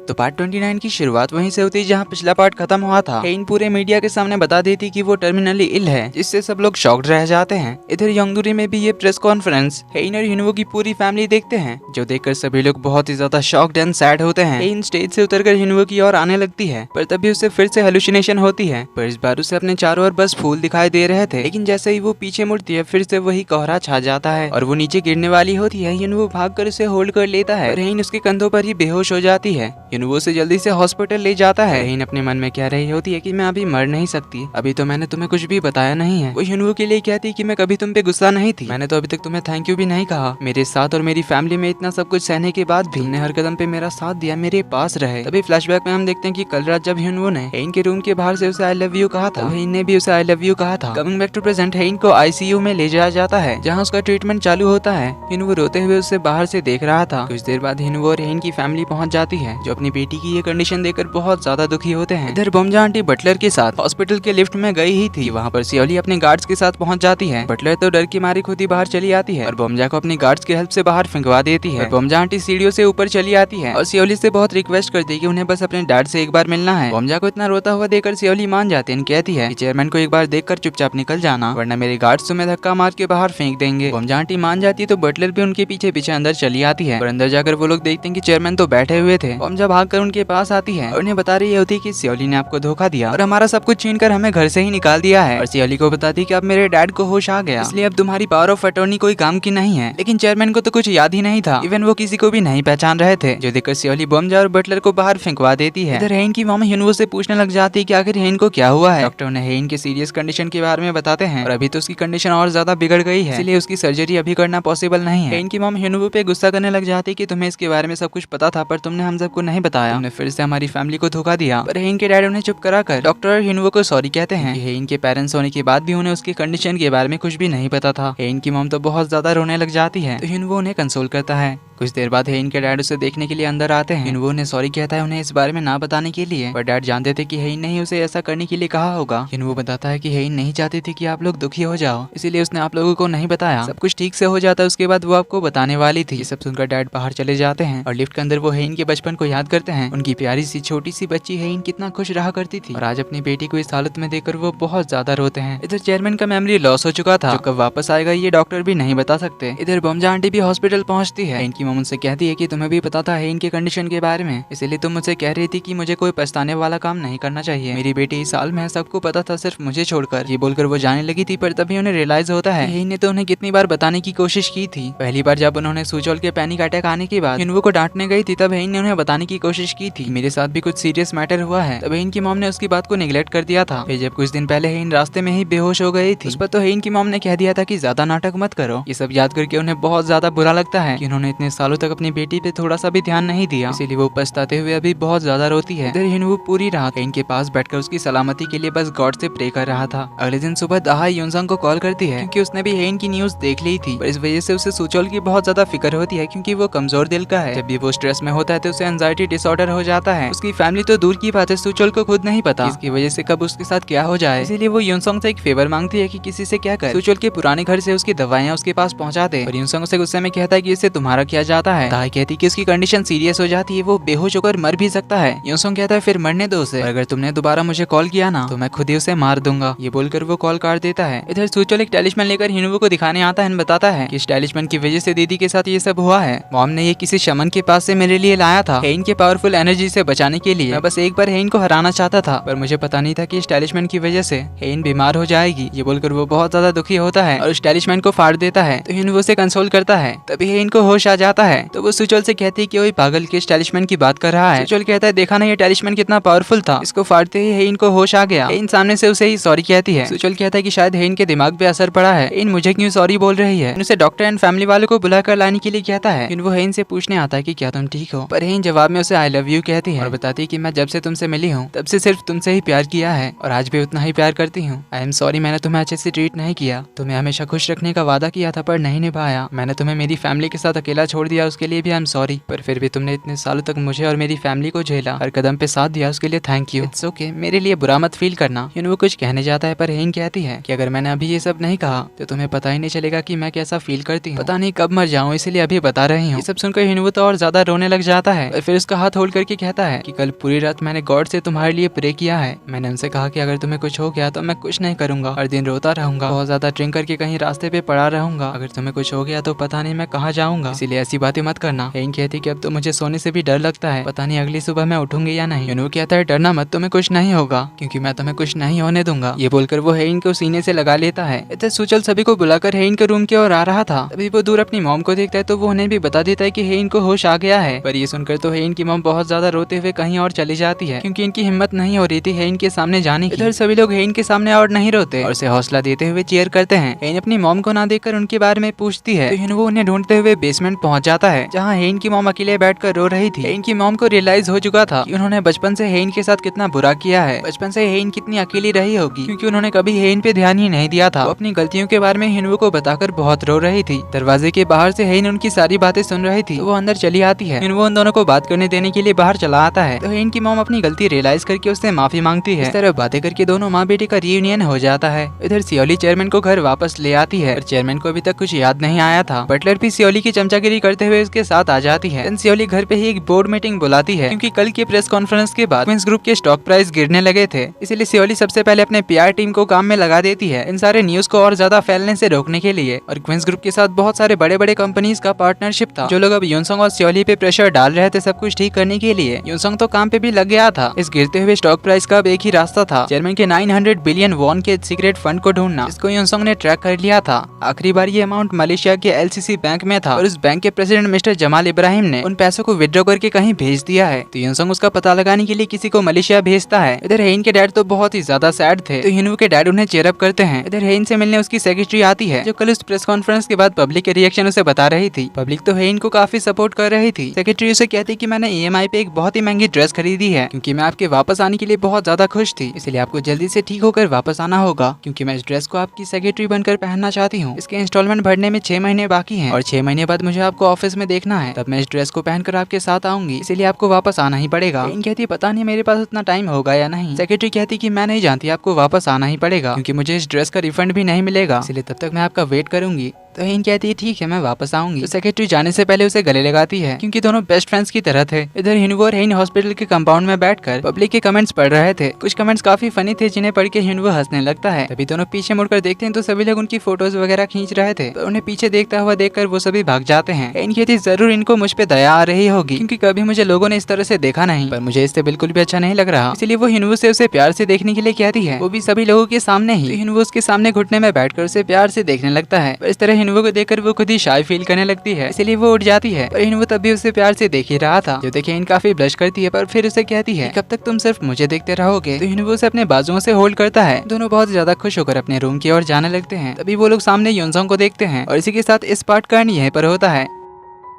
तो पार्ट 29 की शुरुआत वहीं से होती है जहां पिछला पार्ट खत्म हुआ था। हेइन पूरे मीडिया के सामने बता देती कि वो टर्मिनली इल है, जिससे सब लोग शॉक्ड रह जाते हैं। इधर योंगदुरी में भी ये प्रेस कॉन्फ्रेंस हेइन और हिनवो की पूरी फैमिली देखते हैं, जो देखकर सभी लोग बहुत ही ज्यादा शॉक्ड एंड सैड होते हैं। हेइन स्टेज से उतरकर हिनवो की ओर आने लगती है, पर तभी उसे फिर से हेलुसिनेशन होती है। पर इस बार उसे अपने चारों ओर बस फूल दिखाई दे रहे थे, लेकिन जैसे ही वो पीछे मुड़ती है फिर से वही कोहरा छा जाता है और वो नीचे गिरने वाली होती है। हिनवो भागकर उसे होल्ड कर लेता है, पर हेइन उसके कंधों पर ही बेहोश हो जाती है। हिनवो उसे जल्दी से हॉस्पिटल ले जाता है। हेइन अपने मन में कह रही होती है कि मैं अभी मर नहीं सकती, अभी तो मैंने तुम्हें कुछ भी बताया नहीं है। वो हिनवो के लिए कहती है कि मैं कभी तुम पे गुस्सा नहीं थी, मैंने तो अभी तक तुम्हें थैंक यू भी नहीं कहा। मेरे साथ और मेरी फैमिली में इतना सब कुछ सहने के बाद भी तुमने हर कदम पे मेरा साथ दिया, मेरे पास रहे। तभी फ्लैशबैक में हम देखते हैं कि कल रात जब हिनवो ने हेइन के रूम के बाहर से उसे आई लव यू कहा था, हेइन ने भी उसे आई लव यू कहा था। कमिंग बैक टू प्रेजेंट, हेइन को आईसीयू में ले जाया जाता है, जहाँ उसका ट्रीटमेंट चालू होता है। हिनवो रोते हुए उससे बाहर से देख रहा था। कुछ देर बाद हिनवो और हेइन की फैमिली पहुंच जाती है, जो अपनी बेटी की ये कंडीशन देखकर बहुत ज्यादा दुखी होते हैं। इधर बोमजा आंटी बटलर के साथ हॉस्पिटल के लिफ्ट में गई ही थी, वहाँ पर सियोली अपने गार्ड्स के साथ पहुंच जाती है। बटलर तो डर की मारी खुद ही बाहर चली आती है और बोमजा को अपनी गार्ड्स की हेल्प से बाहर फेंकवा देती है। बोमजा आंटी सीढ़ियों से ऊपर चली आती है और सियोली से बहुत रिक्वेस्ट करती है कि उन्हें बस अपने डैड से एक बार मिलना है। बोमजा को इतना रोता हुआ देखकर सियोली मान जाती है, कहती है कि चेयरमैन को एक बार देखकर चुपचाप निकल जाना, वरना मेरे गार्ड्स तुम्हें धक्का मार के बाहर फेंक देंगे। बोमजा आंटी मान जाती है तो बटलर भी उनके पीछे पीछे अंदर चली आती है और अंदर जाकर वो लोग देखते हैं कि चेयरमैन तो बैठे हुए थे। बोमजा भागकर उनके पास आती है और उन्हें बता रही होती है कि सियोली ने आपको धोखा दिया और हमारा सब कुछ छीनकर हमें घर से ही निकाल दिया है। और सियोली को बताती है कि अब मेरे डैड को होश आ गया, इसलिए अब तुम्हारी पावर ऑफ अटॉर्नी कोई काम की नहीं है। लेकिन चेयरमैन को तो कुछ याद ही नहीं था, इवन वो किसी को भी नहीं पहचान रहे थे, जो देखकर सियोली बोमजा और बटलर को बाहर फेंकवा देती है। इधर हेइन की मॉम हिनवो से पूछने लग जाती है कि आखिर हेइन को क्या हुआ है। डॉक्टर ने हेइन के सीरियस कंडीशन के बारे में बताते हैं और अभी तो उसकी कंडीशन और ज्यादा बिगड़ गई है, इसलिए उसकी सर्जरी अभी करना पॉसिबल नहीं है। हेइन की मॉम हिनवो पे गुस्सा करने लग जाती है कि तुम्हें इसके बारे में सब कुछ पता था, पर तुमने हम सबको नहीं बताया, तुमने फिर से हमारी फैमिली को धोखा दिया। पर हेइन के डैड उन्हें चुप कराकर डॉक्टर हिनवो को सॉरी कहते हैं। हेइन के पेरेंट्स होने के बाद भी उन्हें उसकी कंडीशन के बारे में कुछ भी नहीं पता था। हेइन की मॉम तो बहुत ज्यादा रोने लग जाती है, तो हिनवो उन्हें कंसोल करता है। कुछ देर बाद हेइन के डैड उसे देखने के लिए अंदर आते हैं। हिनवो ने सॉरी कहता है उन्हें इस बारे में ना बताने के लिए, पर डैड जानते थे कि हेइन ने ही उसे ऐसा करने के लिए कहा होगा। हिनवो बताता है कि हेइन नहीं चाहती थी कि आप लोग दुखी हो जाओ, इसीलिए उसने आप लोगों को नहीं बताया। सब कुछ ठीक से हो जाता है, उसके बाद वो आपको बताने वाली थी। ये सब सुनकर डैड बाहर चले जाते हैं और लिफ्ट के अंदर वो हेइन के बचपन को याद करते हैं। उनकी प्यारी सी छोटी सी बच्ची हेइन कितना खुश रहा करती थी और आज अपनी बेटी को इस हालत में देखकर वो बहुत ज्यादा रोते हैं। इधर चेयरमैन का मेमोरी लॉस हो चुका था, जो कब वापस आएगा ये डॉक्टर भी नहीं बता सकते। इधर बोमजा आंटी भी हॉस्पिटल पहुंचती है। इनकी मॉम से कहती है कि तुम्हें भी पता था हेइन के कंडीशन के बारे में, इसीलिए तुम मुझसे कह रही थी कि मुझे कोई पछताने वाला काम नहीं करना चाहिए। मेरी बेटी इस साल में सबको पता था, सिर्फ मुझे छोड़कर। ये बोलकर वो जाने लगी थी, पर तभी उन्हें रियलाइज होता है हेइन ने तो उन्हें कितनी बार बताने की कोशिश की थी। पहली बार जब उन्होंने सुचोल के पैनिक अटैक आने के बाद हिनवो को डांटने गई थी, तब हेइन ने उन्हें बताने की कोशिश की थी मेरे साथ भी कुछ सीरियस मैटर हुआ है। तब हेइन की मॉम ने उसकी बात को निगलेक्ट कर दिया था। फिर जब कुछ दिन पहले हेइन रास्ते में ही बेहोश हो गई थी, उस पर तो हेइन की मॉम ने कह दिया था कि ज्यादा नाटक मत करो। ये सब याद करके उन्हें बहुत ज्यादा बुरा लगता है कि उन्होंने इतने सालों तक अपनी बेटी पे थोड़ा सा भी ध्यान नहीं दिया, इसीलिए वो पछताते हुए अभी बहुत ज्यादा रोती है। इधर हिनवो पूरी रात हेइन के पास बैठकर उसकी सलामती के लिए बस गॉड से प्रे कर रहा था। अगले दिन सुबह दाहा योनसंग को कॉल करती है, क्योंकि उसने भी हेइन की न्यूज देख ली थी, पर इस वजह से उसे सुचोल की बहुत ज्यादा फिक्र होती है, क्योंकि वो कमजोर दिल का है। जब भी वो स्ट्रेस में होता है तो उसे एंजाइटी डिसऑर्डर हो जाता है। उसकी फैमिली तो दूर की बात है, सुचोल को खुद नहीं पता इसकी वजह से कब उसके साथ क्या हो जाए। इसीलिए वो योनसंग से एक फेवर मांगती है कि किसी से क्या कर सुचोल के पुराने घर से उसकी दवाइयां उसके पास पहुंचा दे। और योनसंग उसे गुस्से में कहता है कि इससे तुम्हारा क्या जाता है। दाई कहती है कि उसकी कंडीशन सीरियस हो जाती है, वो बेहोश होकर मर भी सकता है। योनसंग कहता है फिर मरने दो उसे, अगर तुमने दोबारा मुझे कॉल किया ना तो मैं खुद ही उसे मार दूंगा। ये बोलकर वो कॉल काट देता है। इधर सुचोल एक टेलिस्मैन लेकर हिनवो को दिखाने आता है, बताता है कि इस टेलिस्मैन की वजह से दीदी के साथ ये सब हुआ है। मॉम ने ये किसी शमन के पास से मेरे लिए लाया था, हेइन के पावरफुल एनर्जी से बचाने के लिए। मैं बस एक बार हेइन को हराना चाहता था, पर मुझे पता नहीं था कि इस टेलिस्मैन की वजह से हेइन बीमार हो जाएगी। ये बोलकर वो बहुत ज्यादा दुखी होता है और उस टेलिस्मैन को फाड़ देता है। तो हिनवो से कंसोल करता है, तभी हेइन को होश आ जाता है। तो वो सुचोल से कहती है कि वही पागल के इस टेलिस्मैन की बात कर रहा है। सुचोल कहता है देखा ना ये टेलिस्मैन कितना पावरफुल था, इसको फाड़ते ही हेइन को होश आ गया। हेइन सामने से उसे ही सॉरी कहती है। सुचोल कहता है कि शायद हेइन के दिमाग पे असर पड़ा है, हेइन मुझे क्यों सॉरी बोल रही है। उसे डॉक्टर एंड फैमिली वालों को बुलाकर लाने के लिए कहता है। वो हेइन से पूछने आता है कि क्या तुम ठीक हो, पर हेइन जवाब में उसे आई लव यू कहती है और बताती है कि मैं जब से तुमसे मिली हूँ तब से सिर्फ तुमसे ही प्यार किया है और आज भी उतना ही प्यार करती हूँ। आई एम सॉरी, मैंने तुम्हें अच्छे से ट्रीट नहीं किया, तुम्हें हमेशा खुश रखने का वादा किया था पर नहीं निभाया। मैंने तुम्हें मेरी फैमिली के साथ अकेला छोड़ दिया, उसके लिए भी आई एम सॉरी, पर फिर भी तुमने इतने सालों तक मुझे और मेरी फैमिली को झेला, हर कदम पे साथ दिया, उसके लिए थैंक यू। इट्स ओके, मेरे लिए बुरा मत फील करना। वो कुछ कहने जाता है, पर हेइन कहती है कि अगर मैंने अभी ये सब नहीं कहा तो तुम्हें पता ही नहीं चलेगा कि मैं कैसा फील करती हूँ, पता नहीं कब मर जाऊँ, इसलिए अभी बता रही हूँ। ये सब सुनकर हिनवो तो और ज्यादा रोने लग जाता है और फिर उसका का हाथ होल्ड करके कहता है कि कल पूरी रात मैंने गॉड से तुम्हारे लिए प्रे किया है। मैंने उनसे कहा कि अगर तुम्हें कुछ हो गया तो मैं कुछ नहीं करूंगा, हर दिन रोता रहूंगा, बहुत ज्यादा ड्रिंक करके कहीं रास्ते पे पड़ा रहूंगा। अगर तुम्हें कुछ हो गया तो पता नहीं मैं कहाँ जाऊंगा, इसीलिए ऐसी बातें मत करना। हेइन कहती कि अब तो मुझे सोने से भी डर लगता है, पता नहीं अगली सुबह मैं उठूंगी या नहीं। यूनवू कहता है डरना मत, तुम्हें कुछ नहीं होगा क्योंकि मैं तुम्हें कुछ नहीं होने दूंगा। ये बोलकर वो हेइन को सीने से लगा लेता है। इधर सुचल सभी को बुलाकर हेइन के रूम की ओर आ रहा था। तभी वो दूर अपनी मॉम को देखता है तो वो उन्हें भी बता देता है कि हेइन को होश आ गया है। पर ये सुनकर तो हेइन की मॉम बहुत ज्यादा रोते हुए कहीं और चली जाती है क्योंकि इनकी हिम्मत नहीं हो रही थी हेइन के सामने जाने की। इधर सभी लोग हेइन के सामने और नहीं रोते और उसे हौसला देते हुए चीयर करते हैं। हेइन अपनी मॉम को ना देखकर उनके बारे में पूछती है तो वो उन्हें ढूंढते हुए बेसमेंट पहुंच जाता है जहाँ हेइन की मॉम अकेले बैठकर रो रही थी। हेइन की मॉम को रियलाइज हो चुका था कि उन्होंने बचपन से हेइन के साथ कितना बुरा किया है। बचपन से हेइन कितनी अकेली रही होगी क्योंकि उन्होंने कभी हेइन पे ध्यान ही नहीं दिया था। वो अपनी गलतियों के बारे में हिनवू को बताकर बहुत रो रही थी। दरवाजे के बाहर से हेइन उनकी सारी बातें सुन रही थी। वो अंदर चली आती है। हिनवू उन दोनों को बात करने देने के लिए बाहर चला आता है तो हेइन की मॉम अपनी गलती रियलाइज करके उससे माफी मांगती है। इस तरह बातें करके दोनों माँ बेटे का रियूनियन हो जाता है। इधर सियोली चेयरमैन को घर वापस ले आती है और चेयरमैन को अभी तक कुछ याद नहीं आया था। बटलर भी सियोली की चमचागिरी करते हुए उसके साथ आ जाती है। सियोली घर पे ही एक बोर्ड मीटिंग बुलाती है क्योंकि कल की प्रेस कॉन्फ्रेंस के बाद क्वींस ग्रुप के स्टॉक प्राइस गिरने लगे थे, इसलिए सियोली सबसे पहले अपने पीआर टीम को काम में लगा देती है इन सारे न्यूज को और ज्यादा फैलने से रोकने के लिए। और क्वींस ग्रुप के साथ बहुत सारे बड़े बड़े कंपनीज का पार्टनरशिप था। जो लोग अब यूनसंग और सियोली पे प्रेशर डाल रहे थे सब कुछ ठीक करने के लिए, यूनसंग तो काम पे भी लग गया था। इस गिरते हुए स्टॉक प्राइस का अब एक ही रास्ता था, चेयरमैन के 900 बिलियन वॉन के सीक्रेट फंड को ढूंढना, जिसको यूनसंग ने ट्रैक कर लिया था। आखिरी बार ये अमाउंट मलेशिया के एलसीसी बैंक में था और उस बैंक के प्रेसिडेंट मिस्टर जमाल इब्राहिम ने उन पैसों को विड्रॉ करके कहीं भेज दिया है। तो यूनसंग उसका पता लगाने के लिए किसी को मलेशिया भेजता है। इधर हेइन के डैड तो बहुत ही ज्यादा सैड थे तो हिनवू के डैड उन्हें चेयर अप करते हैं। इधर हेइन से मिलने उसकी सेक्रेटरी आती है जो कल उस प्रेस कॉन्फ्रेंस के बाद पब्लिक के रिएक्शन उसे बता रही थी। पब्लिक तो हेइन को काफी सपोर्ट कर रही थी। सेक्रेटरी उसे कहती कि मैंने ईएमआई पे एक बहुत ही महंगी ड्रेस खरीदी है क्योंकि मैं आपके वापस आने के लिए बहुत ज्यादा खुश थी, इसलिए आपको जल्दी से ठीक होकर वापस आना होगा क्योंकि मैं इस ड्रेस को आपकी सेक्रेटरी बनकर पहनना चाहती हूँ। इसके इंस्टॉलमेंट भरने में 6 महीने बाकी हैं और 6 महीने बाद मुझे आपको ऑफिस में देखना है, तब मैं इस ड्रेस को पहनकर आपके साथ आऊंगी, इसलिए आपको वापस आना ही पड़ेगा। हेइन कहती पता नहीं मेरे पास उतना टाइम होगा या नहीं। सेक्रेटरी कहती कि मैं नहीं जानती, आपको वापस आना ही पड़ेगा क्योंकि मुझे इस ड्रेस का रिफंड भी नहीं मिलेगा, इसलिए तब तक मैं आपका वेट करूंगी। तो हेइन कहती है ठीक है मैं वापस आऊंगी। तो सेक्रेटरी जाने से पहले उसे गले लगाती है क्योंकि दोनों बेस्ट फ्रेंड्स की तरह थे। इधर हिनवू और हेइन हॉस्पिटल के कंपाउंड में बैठकर पब्लिक के कमेंट्स पढ़ रहे थे। कुछ कमेंट्स काफी फनी थे जिन्हें पढ़ के हिनवू हंसने लगता है। तभी दोनों पीछे मुड़कर देखते हैं तो सभी लोग उनकी फोटोज वगैरह खींच रहे थे, पर उन्हें पीछे देखता हुआ देखकर वो सभी भाग जाते हैं। हेइन कहती जरूर इनको मुझ पे दया आ रही होगी क्योंकि कभी मुझे लोगों ने इस तरह से देखा नहीं, पर मुझे इससे बिल्कुल भी अच्छा नहीं लग रहा, इसलिए वो हिनवू से उसे प्यार से देखने के लिए कहती है, वो भी सभी लोगों के सामने ही। हिनवू उसके सामने घुटने में बैठकर उसे प्यार से देखने लगता है, पर इस तरह हिनवू को देखकर वो खुद ही शाय फील करने लगती है, इसलिए वो उठ जाती है। पर हिनवू तब भी उसे प्यार से देख ही रहा था। जो देखे हेइन काफी ब्लश करती है, पर फिर उसे कहती है कब तक तुम सिर्फ मुझे देखते रहोगे। तो हिनवू उसे अपने बाजुओं से होल्ड करता है। दोनों बहुत ज्यादा खुश होकर अपने रूम की ओर जाने लगते हैं। तभी वो लोग सामने यूनसंग को देखते हैं और इसी के साथ इस पार्ट का एंड यहीं पर होता है।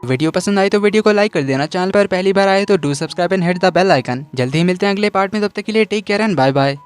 वीडियो पसंद आई तो वीडियो को लाइक कर देना, चैनल पर पहली बार आए तो do subscribe and hit the bell icon. जल्दी ही मिलते हैं अगले पार्ट में, तब तक के लिए take care and bye bye.